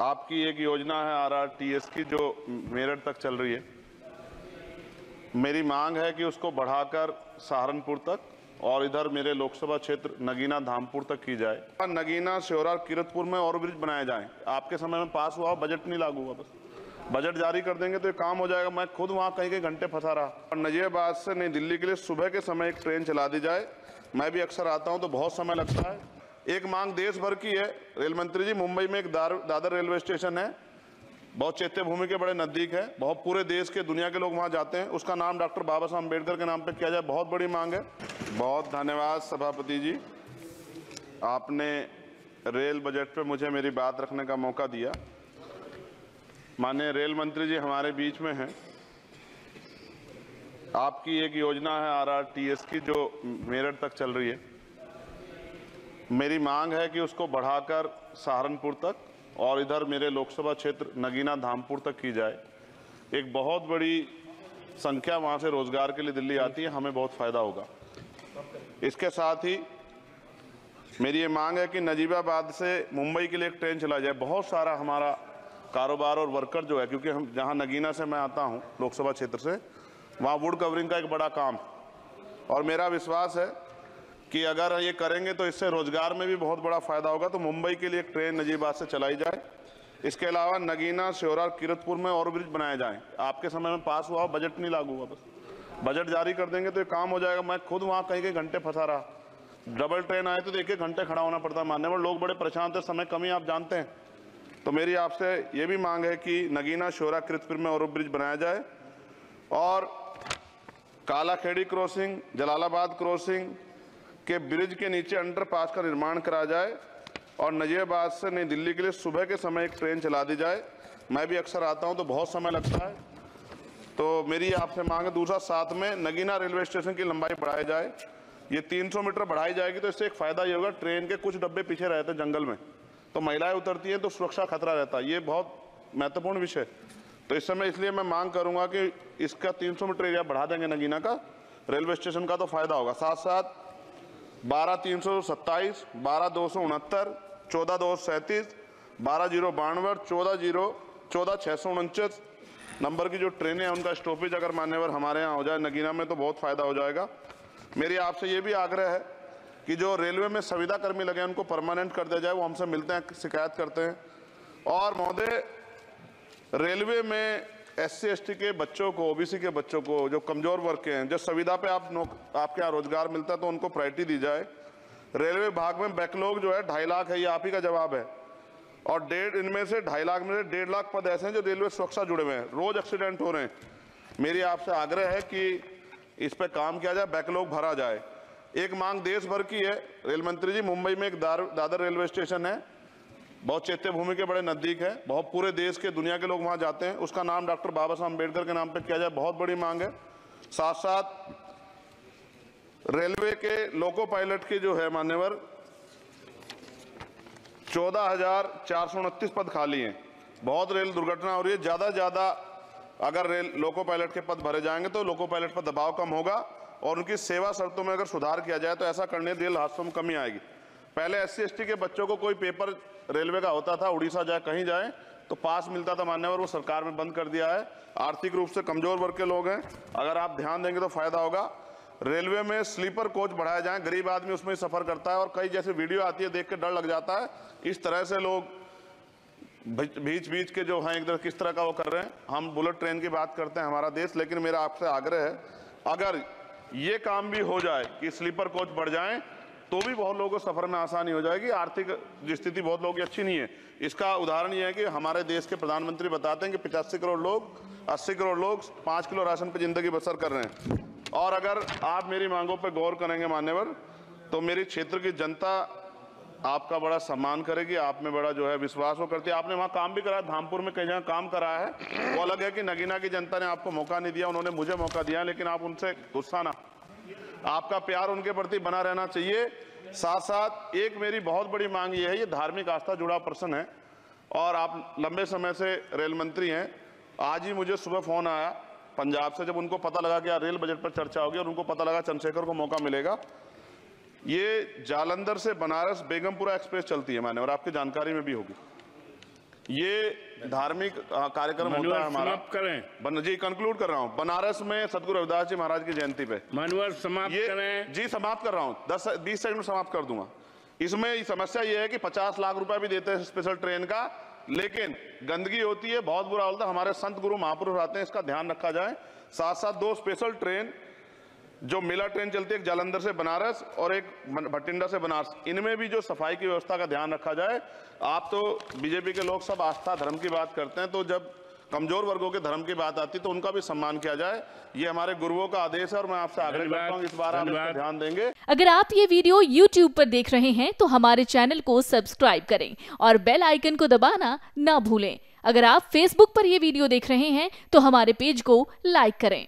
आपकी एक योजना है RRTS की जो मेरठ तक चल रही है। मेरी मांग है कि उसको बढ़ाकर सहारनपुर तक और इधर मेरे लोकसभा क्षेत्र नगीना धामपुर तक की जाए। नगीना श्योरा किरतपुर में और ब्रिज बनाए जाएं। आपके समय में पास हुआ, बजट नहीं लागू हुआ, बस बजट जारी कर देंगे तो ये काम हो जाएगा। मैं खुद वहाँ कई घंटे फंसा रहा। और नजीबाबाद से नई दिल्ली के लिए सुबह के समय एक ट्रेन चला दी जाए। मैं भी अक्सर आता हूँ तो बहुत समय लगता है। एक मांग देश भर की है रेल मंत्री जी, मुंबई में एक दादर रेलवे स्टेशन है, बहुत चैत्य भूमि के बड़े नजदीक है, बहुत पूरे देश के दुनिया के लोग वहां जाते हैं। उसका नाम डॉक्टर बाबा साहब अम्बेडकर के नाम पे किया जाए, बहुत बड़ी मांग है। बहुत धन्यवाद सभापति जी, आपने रेल बजट पे मुझे मेरी बात रखने का मौका दिया। माननीय रेल मंत्री जी हमारे बीच में हैं। आपकी एक योजना है RRTS की जो मेरठ तक चल रही है। मेरी मांग है कि उसको बढ़ाकर सहारनपुर तक और इधर मेरे लोकसभा क्षेत्र नगीना धामपुर तक की जाए। एक बहुत बड़ी संख्या वहां से रोजगार के लिए दिल्ली आती है, हमें बहुत फायदा होगा। इसके साथ ही मेरी ये मांग है कि नजीबाबाद से मुंबई के लिए एक ट्रेन चला जाए। बहुत सारा हमारा कारोबार और वर्कर जो है, क्योंकि हम जहां नगीना से मैं आता हूं लोकसभा क्षेत्र से, वहां वुड कवरिंग का एक बड़ा काम, और मेरा विश्वास है कि अगर ये करेंगे तो इससे रोजगार में भी बहुत बड़ा फायदा होगा। तो मुंबई के लिए एक ट्रेन नजीबाबाद से चलाई जाए। इसके अलावा नगीना श्योरा किरतपुर में और ब्रिज बनाए जाएं। आपके समय में पास हुआ, बजट नहीं लागू हुआ, बस बजट जारी कर देंगे तो ये काम हो जाएगा। मैं खुद वहाँ कई घंटे फंसा रहा। डबल ट्रेन आए तो एक घंटे खड़ा होना पड़ता है। मान्यवर लोग बड़े परेशान थे, समय कमी आप जानते हैं। तो मेरी आपसे ये भी मांग है कि नगीना श्योरा किरतपुर में और ब्रिज बनाया जाए और कालाखेड़ी क्रॉसिंग, जलालाबाद क्रॉसिंग के ब्रिज के नीचे अंडरपास का निर्माण करा जाए और नजीबाबाद से नई दिल्ली के लिए सुबह के समय एक ट्रेन चला दी जाए। मैं भी अक्सर आता हूं तो बहुत समय लगता है। तो मेरी आपसे मांग है। दूसरा, साथ में नगीना रेलवे स्टेशन की लंबाई बढ़ाई जाए। ये 300 मीटर बढ़ाई जाएगी तो इससे एक फायदा ये होगा, ट्रेन के कुछ डब्बे पीछे रहते हैं जंगल में, तो महिलाएं उतरती हैं तो सुरक्षा खतरा रहता है। ये बहुत महत्वपूर्ण विषय। तो इस समय इसलिए मैं मांग करूंगा कि इसका 300 मीटर एरिया बढ़ा देंगे नगीना का रेलवे स्टेशन का, तो फायदा होगा। साथ साथ 12,327, 12,269, 14,237, 12,092, 14,649 नंबर की जो ट्रेनें हैं उनका स्टॉपेज अगर मान्यवर हमारे यहाँ हो जाए नगीना में तो बहुत फायदा हो जाएगा। मेरी आपसे ये भी आग्रह है कि जो रेलवे में संविदा कर्मी लगे हैं उनको परमानेंट कर दिया जाए। वो हमसे मिलते हैं, शिकायत करते हैं। और महोदय, रेलवे में SC ST के बच्चों को, OBC के बच्चों को, जो कमजोर वर्ग के हैं, जो संविदा पे आपके यहाँ रोजगार मिलता है तो उनको प्रायोरिटी दी जाए। रेलवे विभाग में बैकलॉग जो है 2.5 लाख है, ये आप ही का जवाब है। और इनमें से 2.5 लाख में से 1.5 लाख पद ऐसे हैं जो रेलवे सुरक्षा जुड़े हुए हैं, रोज एक्सीडेंट हो रहे हैं। मेरी आपसे आग्रह है कि इस पर काम किया जाए, बैकलॉग भरा जाए। एक मांग देश भर की है रेल मंत्री जी, मुंबई में एक दादर रेलवे स्टेशन है, बहुत चैत्य भूमि के बड़े नजदीक है, बहुत पूरे देश के दुनिया के लोग वहां जाते हैं। उसका नाम डॉक्टर बाबा साहब अम्बेडकर के नाम पे किया जाए, बहुत बड़ी मांग है। साथ साथ रेलवे के लोको पायलट के जो है मान्यवर 14,429 पद खाली हैं। बहुत रेल दुर्घटना हो रही है। ज्यादा से ज्यादा अगर रेल लोको पायलट के पद भरे जाएंगे तो लोको पायलट पर दबाव कम होगा और उनकी सेवा शर्तों में अगर सुधार किया जाए तो ऐसा करने रेल हादसों में कमी आएगी। पहले SC ST के बच्चों को कोई पेपर रेलवे का होता था, उड़ीसा जाए कहीं जाए तो पास मिलता था मान्यवर, वो सरकार में बंद कर दिया है। आर्थिक रूप से कमजोर वर्ग के लोग हैं, अगर आप ध्यान देंगे तो फायदा होगा। रेलवे में स्लीपर कोच बढ़ाया जाए, गरीब आदमी उसमें सफर करता है और कई जैसे वीडियो आती है देख के डर लग जाता है। इस तरह से लोग बीच के जो हैं इधर किस तरह का वो कर रहे हैं। हम बुलेट ट्रेन की बात करते हैं हमारा देश, लेकिन मेरा आपसे आग्रह है अगर ये काम भी हो जाए कि स्लीपर कोच बढ़ जाएं तो भी बहुत लोगों को सफर में आसानी हो जाएगी। आर्थिक स्थिति बहुत लोगों की अच्छी नहीं है। इसका उदाहरण ये है कि हमारे देश के प्रधानमंत्री बताते हैं कि 85 करोड़ लोग, 80 करोड़ लोग 5 किलो राशन पर जिंदगी बसर कर रहे हैं। और अगर आप मेरी मांगों पर गौर करेंगे मान्यवर तो मेरी क्षेत्र की जनता आपका बड़ा सम्मान करेगी, आप में बड़ा जो है विश्वास वो करती है। आपने वहाँ काम भी कराया, धामपुर में कई जगह काम कराया है, वो अलग है कि नगीना की जनता ने आपको मौका नहीं दिया, उन्होंने मुझे मौका दिया, लेकिन आप उनसे गुस्सा ना, आपका प्यार उनके प्रति बना रहना चाहिए। साथ साथ एक मेरी बहुत बड़ी मांग ये है, ये धार्मिक आस्था जुड़ा प्रश्न है और आप लंबे समय से रेल मंत्री हैं। आज ही मुझे सुबह फोन आया पंजाब से, जब उनको पता लगा कि यार रेल बजट पर चर्चा होगी और उनको पता लगा चंद्रशेखर को मौका मिलेगा। ये जालंधर से बनारस बेगमपुरा एक्सप्रेस चलती है माने, और आपकी जानकारी में भी होगी। ये धार्मिक कार्यक्रम होता है हमारा। समाप्त करें। जी कंक्लूड कर रहा हूँ। बनारस में सदगुरु रविदास जी महाराज की जयंती पे मानवर समाप्त करें। जी समाप्त कर रहा हूँ, 10-20 सेकंड में समाप्त कर दूंगा। इसमें समस्या ये है कि 50 लाख रुपए भी देते हैं स्पेशल ट्रेन का, लेकिन गंदगी होती है, बहुत बुरा होता है। हमारे संत गुरु महापुरुष आते हैं, इसका ध्यान रखा जाए। साथ साथ 2 स्पेशल ट्रेन जो मेला ट्रेन चलती है, एक जालंधर से बनारस और एक भटिंडा से बनारस, इनमें भी जो सफाई की व्यवस्था का ध्यान रखा जाए। आप तो बीजेपी के लोग सब आस्था धर्म की बात करते हैं, तो जब कमजोर वर्गों के धर्म की बात आती है तो उनका भी सम्मान किया जाए। ये हमारे गुरुओं का आदेश है और मैं आपसे आग्रह करता हूँ इस बार आप इस पर ध्यान देंगे। अगर आप ये वीडियो YouTube पर देख रहे हैं तो हमारे चैनल को सब्सक्राइब करें और बेल आइकन को दबाना ना भूलें। अगर आप Facebook पर ये वीडियो देख रहे हैं तो हमारे पेज को लाइक करें।